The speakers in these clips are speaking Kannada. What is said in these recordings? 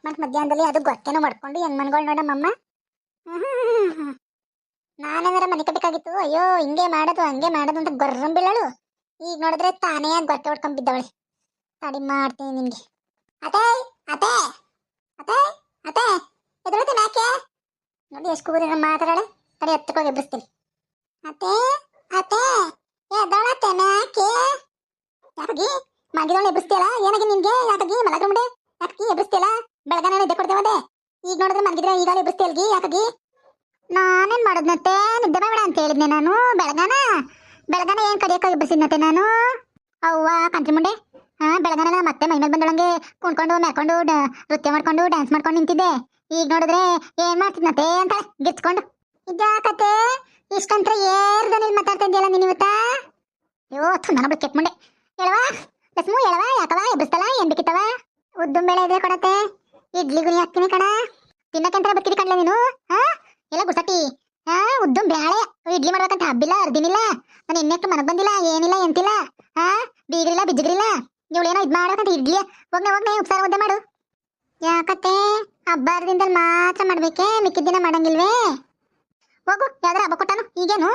ಮಟ್ ಮಧ್ಯಾಹ್ನದಲ್ಲಿ ಅದು ಗೊತ್ತೇನೋ ಮಾಡ್ಕೊಂಡು ಹೆಣ್ಮನ್ಗಳು ನೋಡಮ್ಮಮ್ಮ. ನಾನೇನಾರ ಮನೆ ಕಟ್ಟಬೇಕಾಗಿತ್ತು. ಅಯ್ಯೋ ಹಿಂಗೆ ಮಾಡೋದು ಹಂಗೆ ಮಾಡೋದು ಅಂತ ಗೊರ್ರಂ ಬೀಳಳು. ಈಗ ನೋಡಿದ್ರೆ ತಾನೇ ಗೊಟ್ಟೆ ಹೊಡ್ಕೊಂಡ್ ಬಿದ್ದವಳೆ. ತಡಿ ಮಾಡ್ತೀನಿ ನಿನ್ಗೆ. ಅತ್ತೆ ಅತ್ತೆ ಅತ್ತೆ ಅತ್ತೆ ಎದುರುತ್ತೆ ಮ್ಯಾಕೆ ನೋಡಿ ಎಷ್ಟು ಕೂಗುದ ಮಾತಾಡಳೆ. ತಡಿ ಹತ್ತಕೋಗಿ ಎಬ್ಬಿಸ್ತೀನಿ. ಅತ್ತೆ ಅತ್ತೆ ಎದಳತ್ತೆ ಮ್ಯಾಕೆ ಯಾಕಗಿ ಮಗಿದವಳು ಎಬ್ಬಿಸ್ತೀಯಲ್ಲ? ಏನಾಗಿ ನಿನ್ಗೆ? ಯಾಕಗಿ ಮಲಗ್ರಮುಡೆ ಯಾಕಗಿ ಎಬ್ಬಿಸ್ತೀಯಲ್ಲ? ಬೆಳಗಾನ ನಿದ್ದೆ ಕೊಡ್ತೇವದೆ. ಈಗ ನೋಡಿದ್ರೆ ಮಲಗಿದ್ರೆ ಈಗ ಎಬ್ಬಿಸ್ತೀಯಲ್ಗಿ ಯಾಕಗಿ? ನಾನೇನ್ ಮಾಡೋದ್ನತ್ತೆ? ನಿದ್ದೆ ಬೇಡ ಅಂತ ಹೇಳಿದ್ನೆ ನಾನು. ಬೆಳಗಾನ ಏನ್ ಕಡಿಯಕ್ಕೆ ಎಬ್ಬಿಸಿದ್ನತ್ತೆ ನಾನು? ಅವ್ವ ಕಂತ್ರಿ ಮುಂಡೆ. ಬೆಳಗಾನ ಮತ್ತೆ ಮೈಮೇಲೆ ಬಂದೊಳಂಗೆ ಕುಣ್ಕೊಂಡು ಮೆರ್ಕೊಂಡು ನೃತ್ಯ ಮಾಡ್ಕೊಂಡು ಡ್ಯಾನ್ಸ್ ಮಾಡ್ಕೊಂಡು ನಿಂತಿದ್ದೆ. ಈಗ ನೋಡಿದ್ರೆ ಏನ್ ಮಾಡ್ತಿದ್ನತ್ತೆ ಅಂತ ಗಿಚ್ಕೊಂಡು. ಇದ್ಯಾಕತ್ತೆ ಇಷ್ಟಂತ್ರ ಏರ್ದನಿಲ್ ಮಾತಾಡ್ತಾ ಇದೆಯಲ್ಲ ನೀನ್ ಇವತ್ತ? ಅಯ್ಯೋ ನನ್ನ ಬಿಟ್ಟು ಕೆಟ್ ಮುಂಡೆ. ಹೇಳವಾ ಲಕ್ಷ್ಮು ಹೇಳವ ಯಾಕವ ಎಬ್ಬಿಸ್ತಲ್ಲ? ಏನ್ ಬೇಕಿತ್ತವ? ಉದ್ದುಂ ಬೇಳೆ ಇದ್ರೆ ಕೊಡತ್ತೆ. ಇಡ್ಲಿ ಗುಣಿ ಹಾಕ್ತೀನಿ ಕಣ. ತಿನ್ನಕ್ಕಂತ ಬರ್ತೀರಿ ಕಣ್ಲೆ ನೀನು. ಎಲ್ಲ ಗುಸಟಿ ಉದ್ದುಂ ಬ್ಯಾಳೆ ಇಡ್ಲಿ ಮಾಡ್ಬೇಕಂತ ಹಬ್ಬಿಲ್ಲ ಅರ್ದಿನಿಲ್ಲ. ನಾನು ಇನ್ನೆಷ್ಟು ಮನಗ್ ಬಂದಿಲ್ಲ ಏನಿಲ್ಲ ಎಂತಿಲ್ಲ. ಬೀಗ್ರಿಲ್ಲ ಬಿಜ್ಜಿಗ್ರಿಲ್ಲ. ಇವಳೇನೋ ಇದ್ ಮಾಡ್ಬೇಕಂತ ಇಡ್ಲಿ ಹೋಗ್ನೆ ಉಪ್ಸಾರ ಮುದ್ದೆ ಮಾಡು. ಯಾಕತ್ತೆ ಹಬ್ಬ ಅರ್ದಿಂದಲ್ಲಿ ಮಾತ್ರ ಮಾಡ್ಬೇಕೆ? ಮಿಕ್ಕಿದ ದಿನ ಮಾಡಂಗಿಲ್ವೇ? ಹೋಗು ಯಾವ್ದಾರ ಹಬ್ಬ ಕೊಟ್ಟಾನು ಈಗೇನು?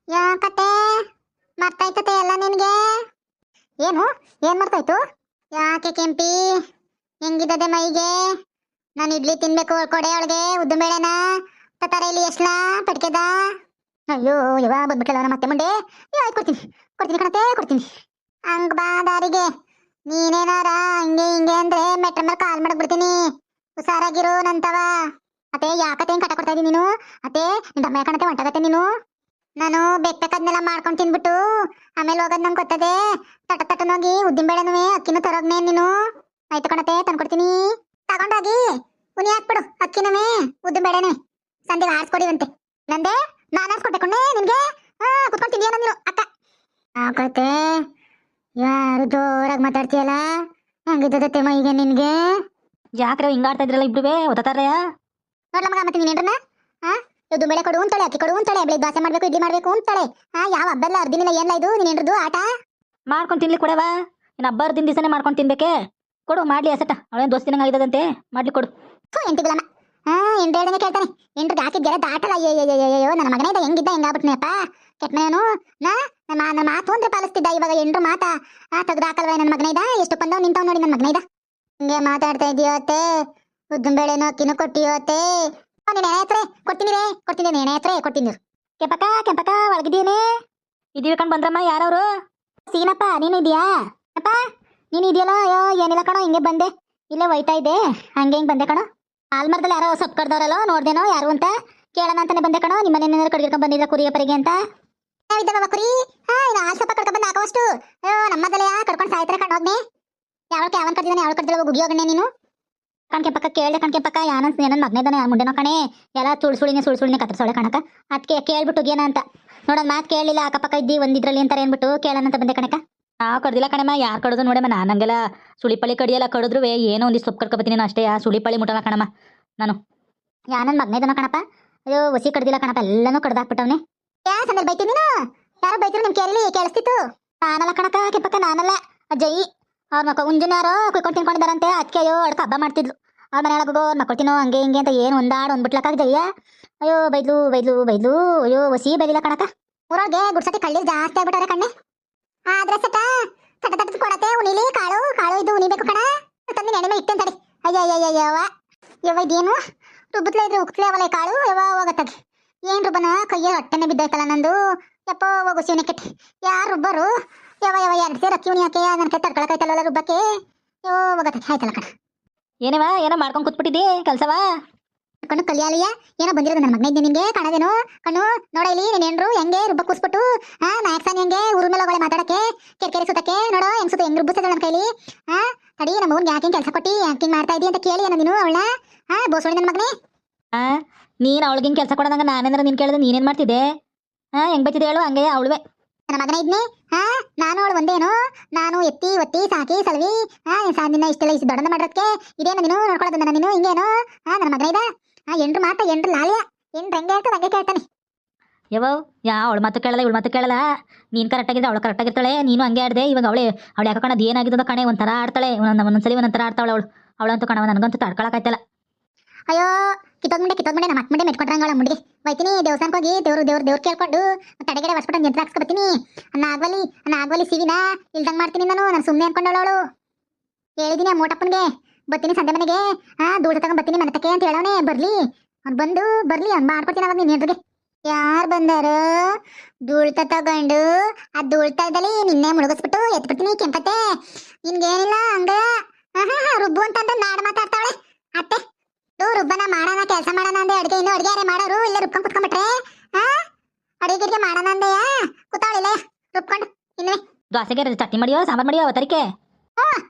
ಯಾಕತ್ತೆ ಮರ್ತಾಯ್ತತೆ ಎಲ್ಲ ನಿನ್ಗೆ? ಏನು ಏನ್ ಮರ್ತಾಯ್ತು? ಯಾಕೆ ಕೆಂಪಿ ಹೆಂಗಿದ್ದದೆ ಮೈಗೆ? ನಾನು ಇಡ್ಲಿ ತಿನ್ಬೇಕು ಕೊಡೆ ಅವಳಿಗೆ ಉದ್ದು ಬೇಳೆನ ತರ ಇಲ್ಲಿ ಎಷ್ಟಲ ಪಟ್ಕೆದ. ಅಯ್ಯೋ ಯವ ಬಂದ್ಬಿಟ್ಟಲ್ಲ ಮತ್ತೆ ಮುಂಡೆ. ಆಯ್ತು ಕೊಡ್ತೀನಿ ಕಣತೆ ಕೊಡ್ತೀನಿ. ಹಂಗ ಬಾ ದಾರಿಗೆ. ನೀನೇನಾರ ಹಂಗೆ ಹಿಂಗೆ ಅಂದ್ರೆ ಮೆಟ್ರ ಮೇಲೆ ಕಾಲ್ ಮಾಡಕ್ ಬಿಡ್ತೀನಿ. ಹುಷಾರಾಗಿರು ನಂತವ. ಅತ್ತೆ ಯಾಕತ್ತೆ ಹೆಂಗ್ ಕಟ ಕೊಡ್ತಾ ಇದೀನಿ ನೀನು? ಅತ್ತೆ ದಮ್ಮ ಯಾಕಣತೆ ಹೊಂಟಾಗತ್ತೆ ನೀನು? ನಾನು ಬೇಕಾದ್ನೆಲ್ಲ ಮಾಡ್ಕೊಂಡು ತಿನ್ಬಿಟ್ಟು ಆಮೇಲೆ ಹೋಗೋದ್ ನಂಗೆ ಗೊತ್ತದೆ. ತಟ್ಟನೋಗಿ ಉದ್ದಿನ ಬೇಳೆನುವೆ ಅಕ್ಕಿನೂ ತರೋಗ್ನೇ ನೀನು. ಆಯ್ತು ಕಣತೆ ತಂದ್ಕೊಡ್ತೀನಿ. ತಗೊಂಡೋಗಿ ಉನಿ ಹಾಕ್ಬಿಡು ಅಕ್ಕಿನವೇ ಉದ್ದಿನ ಬೇಳೆನೆ. ಸಂಜೆಗೆ ಆರಿಸ್ಕೊಡಿವಂತೆ. ನಂದೆ ನಾನು ಆರಿಸ್ಕೊಡ್ಬೇಕಣ್ಣೆ ನಿನ್ಗೆ. ಕುತ್ಕೊಂಡು ತಿಂದಿಯ ನೀನು ಅಕ್ಕ. ಆಕತ್ತೆ ಯಾರು ಜೋರಾಗಿ ಮಾತಾಡ್ತೀಯಲ್ಲ? ಹೆಂಗಿದ್ದತೆ ಮೈಗೆ ನಿನ್ಗೆ? ಯಾಕ್ರೆ ಹಿಂಗಾಡ್ತಾ ಇದ್ರಲ್ಲ ಇಬ್ರುವೆ ಓದ್ತಾರಯ್ಯ? ನೋಡ್ಲ ಮಗ ಮತ್ತೆ ನೀನೇನ್ರನ್ನ ಉದ್ದು ಬೇಳೆ ಕೊಡು ಅಂತಾಳೆ, ಅಕ್ಕಿ ಕೊಡು ಅಂತಾಳೆ, ಬೆಳಿಗ್ಗೆ ದೋಸೆ ಮಾಡ್ಬೇಕು ಇಡ್ಲಿ ಮಾಡ್ಬೇಕು ಅಂತಾಳೆ. ಯಾವ ಹಬ್ಬೆಲ್ಲ ಅರ್ದಿನಿಲ್ಲ ಏನ್ಲ ಇದು ನೀನೇನ್ರದ್ದು ಆಟ? ಮಾಡ್ಕೊಂಡು ತಿನ್ಲಿ ಕೊಡವಾ? ಇನ್ನು ಹಬ್ಬ ಅರ್ದಿನ ದಿವಸನೇ ಮಾಡ್ಕೊಂಡು ತಿನ್ಬೇಕೆ? ಕೊಡು ಮಾಡ್ಲಿ ಅಸಟ. ಅವಳೇನು ದೋಸ್ತಿ ನಂಗೆ ಆಗಿದಂತೆ ಮಾಡ್ಲಿ ಕೊಡು. ಎಂಟಿಗಳಮ್ಮ ಎಂಟು ಹೇಳ್ದಂಗೆ ಕೇಳ್ತಾನೆ. ಎಂಟ್ರಿಗೆ ಹಾಕಿದ್ಯಲ್ಲ ದಾಟಲ್ಲ. ಅಯ್ಯೋ ನನ್ನ ಮಗನೇ ಇದ್ದ ಹೆಂಗಿದ್ದ ಹೆಂಗಾಗ್ಬಿಟ್ನಪ್ಪ ಕೆಟ್ಟನೇನು. ನನ್ನ ಮಾತು ಅಂದ್ರೆ ಪಾಲಿಸ್ತಿದ್ದ. ಇವಾಗ ಎಂಟ್ರು ಮಾತಾ ತೆಗ್ದು ಹಾಕಲ್ವ ನನ್ನ ಮಗನೇ ಇದ್ದ? ಎಷ್ಟು ಬಂದವ್ ನಿಂತವ್ ನೋಡಿ ನನ್ನ ಮಗನೇ ಇದ್ದ. ಹಿಂಗೆ ಮಾತಾಡ್ತಾ ಇದೀಯೋತ್ತೆ. ಉದ್ದಿನ ಬೇಳೆನೋ ಅಕ್ಕಿನೂ ಕೊಟ್ಟಿಯೋತ್ತೆ. ನೀನ್ ಎಣೆ ಹತ್ರ ಕೊಡ್ತೀನಿ ಎಣೆ ಹತ್ರ ಕೊಡ್ತೀನಿ. ಕೆಂಪಕ್ಕ ಒಳಗಿದ್ದೀನೇ? ಇದೀವಿ ಕಣ್ ಬಂದ್ರಮ್ಮ. ಯಾರವ್ರು? ಸೀನಪ್ಪ ನೀನು ಇದೆಯಾ? ಅಪ್ಪ ನೀನು ಇದೆಯಲ್ಲ? ಅಯ್ಯೋ ಏನಿಲ್ಲ ಕಣೋ ಹಿಂಗೆ ಬಂದೆ. ಇಲ್ಲೇ ಒಯ್ತಾ ಇದ್ದೆ ಹಂಗೆ ಹಿಂಗೆ ಬಂದೆ ಕಣೋ. ಆಲ್ಮರದಲ್ಲಿ ಯಾರೋ ಸೊಪ್ಪು ಕಡ್ದವ್ರಲ್ಲೋ ನೋಡ್ದೇನೋ ಯಾರು ಅಂತ ಕೇಳೋಣ ಅಂತಾನೆ ಬಂದೆ ಕಣೋ. ನಿಮ್ಮ ಮನೇನಾದ್ರು ಕಡ್ಗಿರ್ಕೊಂಡ್ ಬಂದಿದ್ರ ಕುರಿಯ ಪರಿಗೆ ಅಂತ. ನಾವಿದ್ದವ ಕುರಿ ಇನ್ನು ಹಾಲು ಸೊಪ್ಪ ಕಡ್ಕೊಂಡ್ ಬಂದು ಹಾಕೋಷ್ಟು. ಅಯ್ಯೋ ನಮ್ಮದಲ್ಲ ಕಡ್ಕೊಂಡು ಸಾಯ್ತಾರೆ ಕಣ್ ಹೋಗ್ನೆ. ಯಾವನ್ ಕಡ್ದಿದ್ದಾನೆ ಯಾವಳು ಕಡ್ದಿಲ್ಲ ಗುಗಿಯೋಗಣ್ಣೆ ನೀನು. ಕಣ್ಕೆಂಪಕ್ಕ ಕೇಳ್ದೆ ಕಣ್ಕೆಂಪಕ್ಕ ಏನನ್ ಮಗ್ನೇದಾನೆ ಮುಂಡೆನೋ ಕಣೆ. ಎಲ್ಲ ಸುಳ್ಸುಳಿನೇ ಕತ್ತರಿಸೋಳೆ ಕಣಕ. ಅದಕ್ಕೆ ಕೇಳ್ಬಿಟ್ಟು ಏನ ಅಂತ ನೋಡೋದ್ ಮಾತು ಕೇಳಲಿಲ್ಲ. ಅಕ್ಕಪಕ್ಕ ಇದ್ದಿ ಒಂದಿದ್ರಲ್ಲಿ ಅಂತಾರೆ ಏನ್ಬಿಟ್ಟು ಕೇಳೋಣ ಅಂತ ಬಂದೆ ಕಣಕ. ಕಡ್ದಿಲ್ಲ ಕಣಮ್ಮ. ಯಾರು ಕಡ್ದು ನೋಡಮ್ಮ. ನಾನು ಹಂಗೆಲ್ಲ ಸುಳಿಪಳ್ಳಿ ಕಡಿಯಲ್ಲ. ಕಡಿದ್ರು ಏನೋ ಒಂದಿಷ್ಟು ಸೊಪ್ಪು ಕಡ್ಕೊಬತ್ತೀನಿ ನಾನು ಅಷ್ಟೇ. ಸುಳಿಪಳ್ಳಿ ಮುಟ್ಟಲ್ಲ ಕಣಮ್ಮ ನಾನು. ಯಾನನ್ ಮಗ್ನೇದನೋ ಕಣಪ್ಪ. ಅಯ್ಯೋ ಒಸಿ ಕಡ್ದಿಲ್ಲ ಕಣಪ್ಪ. ಎಲ್ಲನೂ ಕಡ್ದಾಕ್ಬಿಟ್ಟವನೆ. ಯಾ ಸಂದರ್ಭ ಬೈತೀನಿ ನೀನು? ಯಾರೋ ಬೈತಿರು ನಿಮ್ ಕೇಳಿ ಕೇಳಿಸ್ತಿತ್ತು. ನಾನಲ್ಲ ಕಣಕ ಕೆಂಪಕ್ಕ ನಾನಲ್ಲ. ಜೈ ಅವ್ರ ಮಕ್ಕ ಉಂಜುನ ಯಾರೋ ಕುಯ್ಕೊಂಡು ತಿನ್ಕೊಂಡಿದಾರಂತೆ. ಅದಕ್ಕೆ ಅಯ್ಯೋ ಅಡ್ಕ ಹಬ್ಬ ಮಾಡ್ತಿದ್ಲು. ಅವ್ರ ಮನೆಯೊಳಗೋ ಅವ್ರ ಮಕ್ಕಳ್ತೀನೋ ಹಂಗೆ ಹಿಂಗೆ ಅಂತ ಏನು ಒಂದ್ಬಿಟ್ಲಕ್ಕ ಜಯ್ಯ. ಅಯ್ಯೋ ಬೈದ್ಲು. ಅಯ್ಯೋ ಒಸಿ ಬೈದಿಲ್ಲ ಕಣಕ. ಊರೊಳಗೆ ಗುಡ್ಸತಿ ಕಳ್ಳಿ ಜಾಸ್ತಿ ಆಗ್ಬಿಟ್ಟಾರೆ ಕಣ್ಣೆ. ಆದ್ರೆ ಸಟ ತಟ್ಟ ಕೊಡತ್ತೆ ಉನಿಲಿ ಕಾಳು ಇದು ಉನಿಬೇಕು ಕಣ. ತಂದಿನ ಎಣ್ಣೆ ಇಟ್ಟೆ ತಡಿ. ಯವ್ವ ಇದೇನು ರುಬ್ಬತ್ಲೆ ಇದ್ರೆ ಉಕ್ತ್ಲೆ ಅವಲ್ಲ ಕಾಳು. ಹೋಗತ್ತಾಗಿ ಏನ್ ರುಬ್ಬನ ಕೈಯ ಹೊಟ್ಟೆನೆ ಬಿದ್ದಾಯ್ತಲ್ಲ ನಂದು. ಯಪ್ಪ ಹೋಗು ಶಿವನೆ ಕೆಟ್ಟಿ ಯಾರು ರುಬ್ಬರು? ಯಾವ 2 ಸೇರು ಅಕ್ಕಿ ಉನಿ ಹಾಕಿ ನನ್ನ ಕೈ ತಡ್ಕೊಳಕೈತಲ್ಲ ರುಬ್ಬಕ್ಕೆ. ಹೋಗತ್ತಾಗಿ ಆಯ್ತಲ್ಲ ಕಣ. ಏನೋ ಮಾಡ್ಕೊಂಡು ಕೂತ್ಬಿಟ್ಟಿದ್ದಿ ಕೆಲ್ಸವಾ? ಕಣ್ಣು ಕಲ್ಯಾಲಿಯ ಏನೋ ಬಂದಿರೋದು ನನ್ನ ಮಗನ ಇದ್ದೆ ನಿನ್ಗೆ ಕಾಣದೇನು? ಕಣ್ಣು ನೋಡ ಇಲ್ಲಿ ನೀನ್ ಏನ್ರು ಹೆಂಗೆ ರುಬ್ಬ ಕೂಸ್ಬಿಟ್ಟು ನಾಯಕ್ಸಾನಿ ಹೆಂಗೆ ಊರ ಮೇಲೆ ಹೋಗಳೆ ಮಾತಾಡಕ್ಕೆ ಕೆರ್ಕೆರೆ ಸುತ್ತಕ್ಕೆ ನೋಡೋ ಹೆಂಗ್ ರುಬ್ಬಿಸ್ತದ ನನ್ನ ಕೈಲಿ. ತಡಿ ನಮ್ಮ ಮಗನ್ಗೆ ಯಾಕೆ ಕೆಲಸ ಕೊಟ್ಟಿ ಯಾಕೆ ಮಾಡ್ತಾ ಇದ್ದಿ ಅಂತ ಕೇಳಿ ಏನೋ ನೀನು ಅವಳ ಬೋಸೋಳಿ ನನ್ನ ಮಗನೇ. ನೀನು ಅವಳಿಗಿಂಗ್ ಕೆಲಸ ಕೊಡೋದಂಗ ನಾನೇಂದ್ರ ನೀನ್ ಕೇಳಿದ್ರೆ ನೀನೇನ್ ಮಾಡ್ತಿದ್ದೆ? ಹೆಂಗ್ ಬಚ್ಚಿದೆ ಹೇಳು? ಹಂಗೆ ಅವಳುವೆ ನನ್ನ ಮಗನ ಇದ್ನಿ. ನಾನು ಅವಳು ಒಂದೇನು? ನಾನು ಎತ್ತಿ ಒತ್ತಿ ಸಾಕಿ ಸಲವಿ ಸಾಂದಿನ ಇಷ್ಟೆಲ್ಲ ಇಷ್ಟು ದೊಡ್ಡದ ಮಾಡೋದಕ್ಕೆ ಇದೇನು ನೀನು ನೋಡ್ಕೊಳ್ಳೋದನ್ನ ನೀನು ಹಿಂಗೇನು? ನನ್ನ ಮಗನ ಇದ ಎಂಟ್ರು ಮಾತ ಎಂಟ್ರು ಲಾಲಿಯ ಎಂಟ್ರು ಹೆಂಗೆ ಹೇಳ್ತಾನೆ ಹಂಗೆ ಕೇಳ್ತಾನೆ. ಯವ ಅವಳ ಮಾತು ಕೇಳಲ್ಲ ಇವಳ ಮಾತು ಕೇಳಲ್ಲ. ನೀನು ಕರೆಕ್ಟಾಗಿದ್ರೆ ಅವಳು ಕರೆಕ್ಟಾಗಿರ್ತಾಳೆ, ನೀನು ಹಂಗೆ ಆಡಿದೆ. ಇವಾಗ ಅವಳು ಯಾಕೆ ಕಣ ಏನಾಗಿದ್ದೋ ಕಣೆ ಒಂಥರ ಆಡ್ತಾಳೆ, ಒಂದೊಂದ್ಸಲಿ ಒಂದೊಂಥರ ಆಡ್ತಾಳೆ ಅವಳಂತೂ ಕಣವ ನನಗಂತೂ ತಡ್ಕೊಳಕಾಯ್ತಲ್ಲ. ಅಯ್ಯೋ ಕಿತ್ತೋದ್ಮುಂಡೆ ನಮ್ಮ ಅಕ್ಕ ಮುಂಡೆ ಮೆಟ್ಕೊಟ್ರಂಗಳ ಮುಂಡಿಗೆ ಹೋಯ್ತೀನಿ ದೇವಸ್ಥಾನಕ್ಕೆ ಹೋಗಿ ದೇವ್ರು ಕೇಳ್ಕೊಂಡು ತಡೆಗಡೆ ಹೊಸ್ಬಿಟ್ಟು ಯಂತ್ರ ಹಾಕ್ಸ್ಕೊಬತ್ತೀನಿ. ನಾಗವಲಿ ಸಿವಿನ ಇಲ್ದಂಗೆ ಮಾಡ್ತೀನಿ ನಾನು ಸುಮ್ಮನೆ ಅನ್ಕೊಂಡವಳು. ಹೇಳಿದೀನಿ ಆ ಮೋಟಪ್ಪನಿಗೆ ಬತ್ತೀನಿ ಸಂಜೆ ಮನೆಗೆ ಧೂಳ ತಗೊಂಡ್ ಬತ್ತೀನಿ ಮನೆ ತಕ್ಕೆ ಅಂತ ಹೇಳವನೆ. ಅವ್ನು ಬರ್ಲಿ ಅವ್ನು ಮಾಡ್ಕೊಡ್ತೀನಿ ಅವಾಗ ನೀನು ಎಲ್ರಿಗೆ. ಯಾರು ಬಂದಾರು ಧೂಳ್ತ ತಗೊಂಡು ಆ ಧೂಳ್ತದಲ್ಲಿ ನಿನ್ನೆ ಮುಳುಗಿಸ್ಬಿಟ್ಟು ಎತ್ಬಿಡ್ತೀನಿ ಕೆಂಪತ್ತೆ. ನಿನ್ಗೇನಿಲ್ಲ ಹಂಗ ರುಬ್ಬು ಅಂತಂದ್ರೆ ನಾಡ್ ಮಾತಾಡ್ತಾವಳೆ ಅತ್ತೆ. ರುಬ್ಬನ ಮಾಡೋಣ ಕೆಲಸ ಮಾಡೋಣ ಅಂದೆ. ಅಡುಗೆ ಅಡುಗೆ ಮಾಡೋರು ಇಲ್ಲ ರುಬ್ಕೊಂಡ್ ಕುತ್ಕೊಂಡ್ಬಿಟ್ರೆ ಅಡುಗೆ ಮಾಡೋಣ ಅಂದೆಯ ಕೂತಾವಳಿಲ್ಲ ರುಬ್ಕೊಂಡು ಇನ್ನೇ ದೋಸೆಗೆ ಚಟ್ನಿ ಮಾಡಿಯೋ ಸಾಂಬಾರು ಮಾಡಿಯೋ ತರಿಕೆ.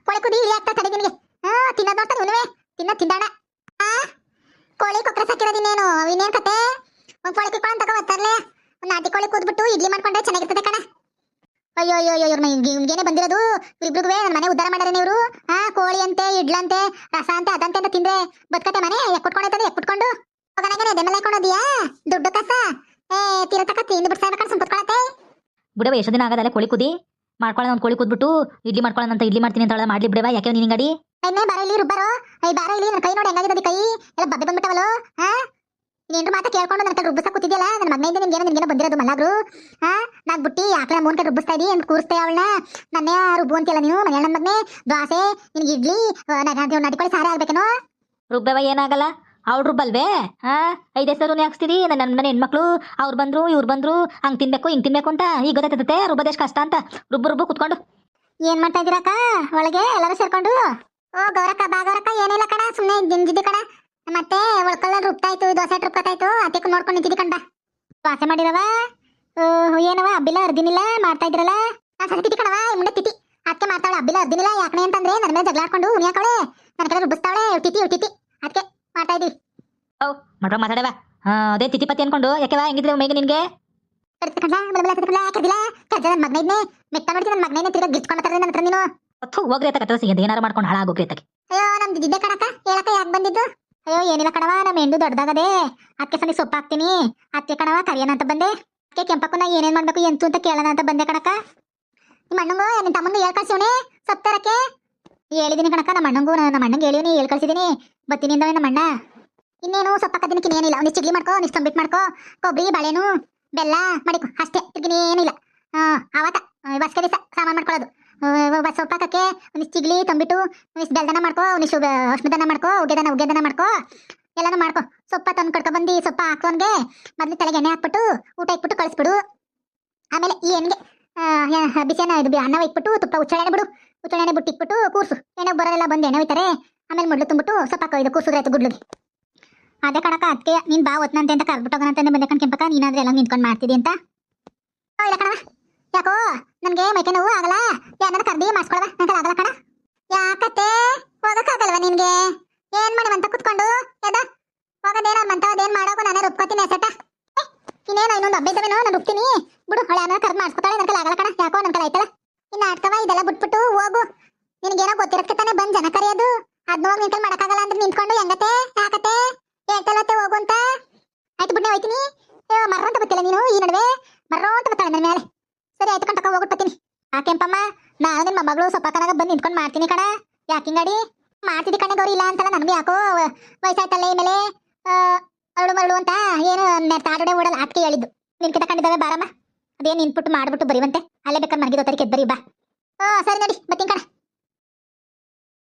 ಕೋಳಿ ಕುದಿ ಇಳಿ ಆಗ್ತಾ ತಡಿ ನಿನಗೆ. ತಿನ್ನೋದು ನೋಡ್ತಾನೆ ಇವನುವೆ ತಿಂದಾಡ. ಕೋಳಿ ಕೊಕ್ಕರೆ ಸಾಕಿರೋದಿನ್ನೇನು ಇನ್ನೇನ್ ಕತೆ. ಒಂದು ಕೋಳಿ ಕುಯ್ಕೊಳ್ಳೋ ತಗೋ ಬರ್ತಾರಲೆ. ಒಂದು ನಾಟಿ ಕೋಳಿ ಕೂದ್ಬಿಟ್ಟು ಇಡ್ಲಿ ಮಾಡ್ಕೊಂಡ್ರೆ ಚೆನ್ನಾಗಿರ್ತದೆ ಕಣ. ಅಯ್ಯೋ ಇವ್ನಿಗೇನೆ ಬಂದಿರೋದು ಇಬ್ರಿಗೂ ನನ್ನ ಮನೆ ಉದ್ಧಾರ ಮಾಡ್ಯಾರ ಇವರು. ಕೋಳಿ ಅಂತೆ ಇಡ್ಲಂತೆ ರಸ ಅಂತೆ ಅದಂತೆ ಅಂತ ತಿಂದ್ರೆ ಬದುಕತೆ ಮನೆ ಎಕ್ಕೊಟ್ಕೊಂಡೈತದೆ. ಎಕ್ಬಿಟ್ಕೊಂಡು ಹೋಗನಾಗೆ ದೆಮ್ಮಲೆ ಹಾಕೊಂಡೋದಿಯಾ ದುಡ್ಡು ಕಸ ತಿರತಕ್ಕ ತಿಂದು ಬಿಡ್ಸಾರ ಕಣ ಸುಂಪತ್ಕೊಳತ್ತೆ. ಬಿಡವ ಎಷ್ಟು ದಿನ ಆಗದಲ್ಲ ಕೋಳಿ ಕುದಿ ಮಾಡ್ಕೊಳ್ಳೋಣ. ಒಂದು ಕೋಳಿ ಕೂದ್ಬಿಟ್ಟು ಇಡ್ಲಿ ಮಾಡ್ಕೊಳ್ಳೋಣ ಅಂತ ಇಡ್ಲಿ ಮಾಡ್ತೀನಿ ಅಂತ ಮಾಡ್ಲಿ ಬಿಡವಾ. ಯಾಕೆ ನೀನು ಗಾಡಿ ಬಾರ ಇಲ್ಲಿ ರುಬ್ಬಾರೋ ಬಾರ ಇಲ್ಲಿ ನನ್ನ ಕೈ ನೋಡಿ ಹೆಂಗಾಗಿದ್ದು ಕೈ ಎಲ್ಲ ಬಬ್ಬೆ ಬಂದ್ಬಿಟ್ಟವಳು. ನೀನು ಮಾತಾ ಕೇಳ್ಕೊಂಡು ನನ್ನ ಕೈ ರುಬ್ಬಿಸ ಕೂತಿದ್ಯಲ್ಲ ನನ್ನ ಮಗನಿಂದ ನಿನ್ಗೇನೋ ಬಂದಿರೋದು ಮಲ್ಲಾಗ್ರು. ನಾಕ್ ಬುಟ್ಟಿ ಆಕಳ ಮೂನ್ ಕೈ ರುಬ್ಬಿಸ್ತಾ ಇದ್ದೀ ಅಂತ ಕೂರಿಸ್ತಾ ಅವಳನ್ನ. ನನ್ನೇ ರುಬ್ಬು ಅಂತಿಲ್ಲ ನೀನು ಮನೆ ನನ್ನ ಮಗನೇ. ದೋಸೆ ನಿನ್ಗೆ ಇಡ್ಲಿ ನಾಟಿಕೊಳ್ಳಿ ಸಾರೇ ಆಗ್ಬೇಕೇನೋ. ರುಬ್ಬವ ಏನಾಗಲ್ಲ ಅವ್ರು ರುಬ್ಬಲ್ವೇ. 5 ಹೆಸರು ಹಾಕ್ಸ್ತೀರಿ ನನ್ನ ಮನೆ ಹೆಣ್ಮಕ್ಳು. ಅವ್ರು ಬಂದ್ರು ಇವ್ರು ಬಂದ್ರು ಹಂಗೆ ತಿನ್ಬೇಕು ಹಿಂಗೆ ತಿನ್ಬೇಕು ಅಂತ ಈಗ ಗೊತ್ತಾಯ್ತದೆ ರುಬ್ಬದೇಶ್ ಕಷ್ಟ ಅಂತ. ರುಬ್ಬು ಕುತ್ಕೊಂಡು ಏನ್ ಮಾಡ್ತಾ ಇದ್ದೀರಕ್ಕ ಒಳಗೆ ಎಲ್ಲರೂ ಸೇರ್ಕೊಂಡು. ಗೌರಕ್ಕ ಗೌರಕ್ಕ ಏನಿಲ್ಲ ಕಣ ಸುಮ್ಮನೆ ಜಿಂಜಿದ್ದೆ ಕಣ. ಮತ್ತೆ ಒಳ್ಕಲ್ಲ ರುಬ್ತಾಯ್ತು ದೋಸೆ ರುಬ್ಕೊತಾಯ್ತು ಅದಕ್ಕೆ ನೋಡ್ಕೊಂಡು ನಿಂತಿದ್ದಿ ಕಂಡ. ದೋಸೆ ಮಾಡಿರವ ಏನವ ಹಬ್ಬಿಲ್ಲ ಅರ್ದಿನಿಲ್ಲ ಮಾಡ್ತಾ ಇದ್ರಲ್ಲ. ನಾನು ಸತಿ ತಿತಿ ಕಣವ ಮುಂದೆ ತಿತಿ ಅದಕ್ಕೆ ಮಾಡ್ತಾವಳೆ. ಹಬ್ಬಿಲ್ಲ ಅರ್ದಿನಿಲ್ಲ ಯಾಕನೆ ಅಂತಂದ್ರೆ ನನ್ನ ಮೇಲೆ ಜಗಳಾಡ್ಕೊಂಡು ಉಣಿಯಾಕವಳೆ ನನ್ನ ಕಡೆ ರುಬ್ಬಿಸ್ತಾವಳೆ. ತಿತಿ ಅದಕ್ಕೆ ಮಾಡ್ತಾ ಇದೀವಿ. ಮಾತಾಡವ ಅದೇ ತಿತಿಪತಿ ಅನ್ಕೊಂಡು ಯಾಕೆವಾ ಹೆಂಗಿದ್ರೆ ಮೇಗೆ ನಿನ್ಗೆ ಮಗನೈದ್ನೆ ಮೆಟ್ಟ ನೋಡ್ತೀನಿ. ನನ್ನ ಮಗನೈದ್ನೆ ತಿರ್ಗಾ ಗಿಚ್ಕೊಂಡ್ತಾರೆ ನನ್ನ ಹತ್ರ ನೀನು. ಹೋಗ್ರಿ ತಕ್ಕ ಏನಾರು ಮಾಡ್ಕೊಂಡು ಹಾಳಾಗೋಗ್ರಿ ತಕ್ಕೆ. ಅಯ್ಯೋ ನಮ್ದು ದಿದ್ದೆ ಕಣಕ್ಕ ಹೇಳಕ್ಕ ಯಾಕೆ ಬಂದಿದ್ದು. ಅಯ್ಯೋ ಏನಿಲ್ಲ ಕಣವ ನಮ್ಮ ಹೆಂಡು ದೊಡ್ಡದಾಗದೆ ಅದಕ್ಕೆ ಸರಿ ಸೊಪ್ಪು ಹಾಕ್ತೀನಿ ಅದಕ್ಕೆ ಕಣವ ಕರಿಯೋಣ ಅಂತ ಬಂದೆ. ಅದಕ್ಕೆ ಕೆಂಪಕ್ಕೂ ನಾ ಏನೇನ್ ಮಾಡ್ಬೇಕು ಎಂತು ಅಂತ ಕೇಳೋಣ ಅಂತ ಬಂದೆ ಕಣಕ್ಕ. ನಿಮ್ಮ ಅಣ್ಣಂಗು ನಿನ್ನ ತಮ್ಮಂದು ಹೇಳ್ ಕಳ್ಸಿವಣೆ ಸೊಪ್ಪು ತರಕ್ಕೆ ಹೇಳಿದೀನಿ ಕಣಕ್ಕ. ನಮ್ಮ ಅಣ್ಣಂಗೆ ಹೇಳಿವ್ನಿ ಹೇಳ್ ಕಳ್ಸಿದೀನಿ ಬತ್ತೀನಿ ಅಂದವೆ ನಮ್ಮ ಅಣ್ಣ. ಇನ್ನೇನು ಸೊಪ್ಪು ಹಾಕದಿನಕ್ಕೆ ಏನಿಲ್ಲ ಒಂದಿಷ್ಟು ಚಿಗ್ಲಿ ಮಾಡ್ಕೊ ಒಂದಿಷ್ಟು ತಂಬಿಟ್ಟು ಮಾಡ್ಕೊ ಕೊಬ್ಬರಿ ಬಾಳೆನು ಬೆಲ್ಲ ಮಾಡಿಕೊ ಅಷ್ಟೇ. ತಿರ್ಗಿನೇನಿಲ್ಲ ಆವತ್ತ ಬಸ್ಕೆ ದಿವಸ ಸಾಮಾನು ಮಾಡ್ಕೊಳ್ಳೋದು. ಸೊಪ್ಪು ಹಾಕಕ್ಕೆ ಒಂದಿಷ್ಟು ಚಿಗ್ಲಿ ತಂಬಿಟ್ಟು ಒಂದಿಷ್ಟು ಬೆಲ್ದನ ಮಾಡ್ಕೊ ಒಂದಿಷ್ಟು ಅಶ್ಮದನ ಮಾಡ್ಕೊ ಉಗ್ಗೆದನ ಮಾಡ್ಕೊ ಎಲ್ಲಾನು ಮಾಡ್ಕೊ. ಸೊಪ್ಪ ತಂದು ಕಡ್ಕೊಬಂದು ಸೊಪ್ಪ ಹಾಕೋನ್ಗೆ ಮೊದಲು ತಲೆಗೆ ಎಣ್ಣೆ ಹಾಕ್ಬಿಟ್ಟು ಊಟ ಇಟ್ಬಿಟ್ಟು ಕಳಿಸ್ಬಿಡು. ಆಮೇಲೆ ಈ ಎಣ್ಣೆಗೆ ಬಿಸಿನ ಇದು ಅನ್ನವ ಇಟ್ಬಿಟ್ಟು ತುಪ್ಪ ಉಚ್ಚಳೆಣ್ಣೆ ಬಿಡು. ಉಚ್ಚಳೆಣ್ಣೆ ಬಿಟ್ಟು ಇಟ್ಬಿಟ್ಟು ಕೂರ್ಸು. ಎಣ್ಣೆ ಬರೋರೆಲ್ಲ ಬಂದು ಎಣ್ಣೆ ಹೋಯ್ತಾರೆ. ಆಮೇಲೆ ಮೊದಲು ತುಂಬಿಟ್ಟು ಸೊಪ್ಪ ಹಾಕೋ ಇದು ಕೂರ್ಸಿದ್ರೆ ಆಯ್ತು ಗುಡ್ಲಿಗೆ. ಅದೇ ಕಣಕ ಅದಕ್ಕೆ ನೀನು ಬಾ ಒತ್ನಂತೆ ಅಂತ ಕರ್ಬಿಟ್ಟೋಗಂತ ಬಂದೆ ಕಣ್ ಕೆಂಪಕ್ಕ. ನೀನಾದ್ರೆ ಎಲ್ಲ ನಿಂತ್ಕೊಂಡು ಮಾಡ್ತಿದ್ದಿ ಅಂತ. ಇಲ್ಲ ಕಣವ ಯಾಕೋ ನನಗೆ ಮೈಕೆ ನೋವು ಆಗಲ್ಲ. ಯಾರನ್ನ ಕರ್ದಿ ಮಾಡಿಸ್ಕೊಳವ ನನಗೆ ಆಗಲ್ಲ ಕಣ. ಯಾಕತ್ತೆ ಹೋಗಕ್ಕಾಗಲ್ವ ನಿನ್ಗೆ. ಏನ್ ಮಾಡಿ ಅಂತ ಕುತ್ಕೊಂಡು ಎದ ಹೋಗೋದೇನೋ ಮಂತವದೇನ್ ಮಾಡೋಕು ನಾನೇ ರುಬ್ಕೋತೀನಿ ಹೆಸಟ. ಇನ್ನೇನೋ ಇನ್ನೊಂದು ಹಬ್ಬ ಇದ್ದವೇನೋ ನಾನು ರುಬ್ತೀನಿ ಬಿಡು. ಹಳೆ ಅನ್ನ ಕರ್ದು ಮಾಡಿಸ್ಕೊತಾಳೆ ನನ್ನ ಆಗಲ್ಲ ಕಣ. ಯಾಕೋ ನನ್ನ ಕಲ ಆಯ್ತಲ್ಲ ಇನ್ನು ಆಡ್ಕವ ಇದೆಲ್ಲ ಬಿಟ್ಬಿಟ್ಟು ಹೋಗು. ನಿನಗೇನೋ ಗೊತ್ತಿರಕ್ಕೆ ತಾನೇ ಬಂದು ಜನ ಕರೆಯೋದು. ಅದ್ ಹೋಗಿ ನಿಂತ್ಕೊಂಡು ಮಾಡಕ್ಕಾಗಲ್ಲ ಅಂದ್ರೆ ನಿಂತ್ಕೊಂಡು ಹೆಂಗತ್ತೆ ಯಾಕತ್ತೆ ಹೇಳ್ತಲ್ಲತ್ತೆ ಹೋಗು ಅಂತ. ಆಯ್ತು ಬಿಡ್ನೆ ಹೋಯ್ತೀನಿ. ಮರ್ರ ಅಂತ ಗೊತ್ತಿಲ್ಲ ನೀನು ಈ ನಡುವೆ ಮರ್ರೋ ಅಂತ ಬರ್ತಾಳೆ ನನ್ನ ಮೇಲೆ. ಸರಿ ಆಯ್ತು ಕಣ್ತಕ್ಕ ಹೋಗ್ಬಿಟ್ಟು ಬರ್ತೀನಿ. ಕೆಂಪಮ್ಮ ನಾನು ನಿಮ್ಮ ಮಗಳು ಸೊಪ್ಪ ಕನಾಗ ಬಂದು ನಿಂತ್ಕೊಂಡು ಮಾಡ್ತೀನಿ ಕಣ. ಯಾಕಿಂಗಾಡಿ ಮಾಡ್ತಿದ್ದಿ ಕಣೆ ಗೌರಿ. ಇಲ್ಲ ಅಂತಲ್ಲ ನನಗೂ ಯಾಕೋ ವಯಸ್ಸಾಯ್ತಲ್ಲ ಈ ಮೇಲೆ ಅರಳು ಅಂತ ಏನು ತಾಡೋಡೆ ಓಡಲ್ಲ ಅದಕ್ಕೆ ಹೇಳಿದ್ದು. ನಿನ್ ಕಿತ ಕಂಡಿದ್ದಾವೆ ಬಾರಮ್ಮ. ಅದೇನು ನಿಂತ್ಬಿಟ್ಟು ಮಾಡ್ಬಿಟ್ಟು ಬರೀವಂತೆ ಅಲ್ಲೇ ಬೇಕಾದ್ರೆ ಮನೆಗೆ ತರಿಗೆ ಬರೀ ಬಾ. ಸರಿ ನಡಿ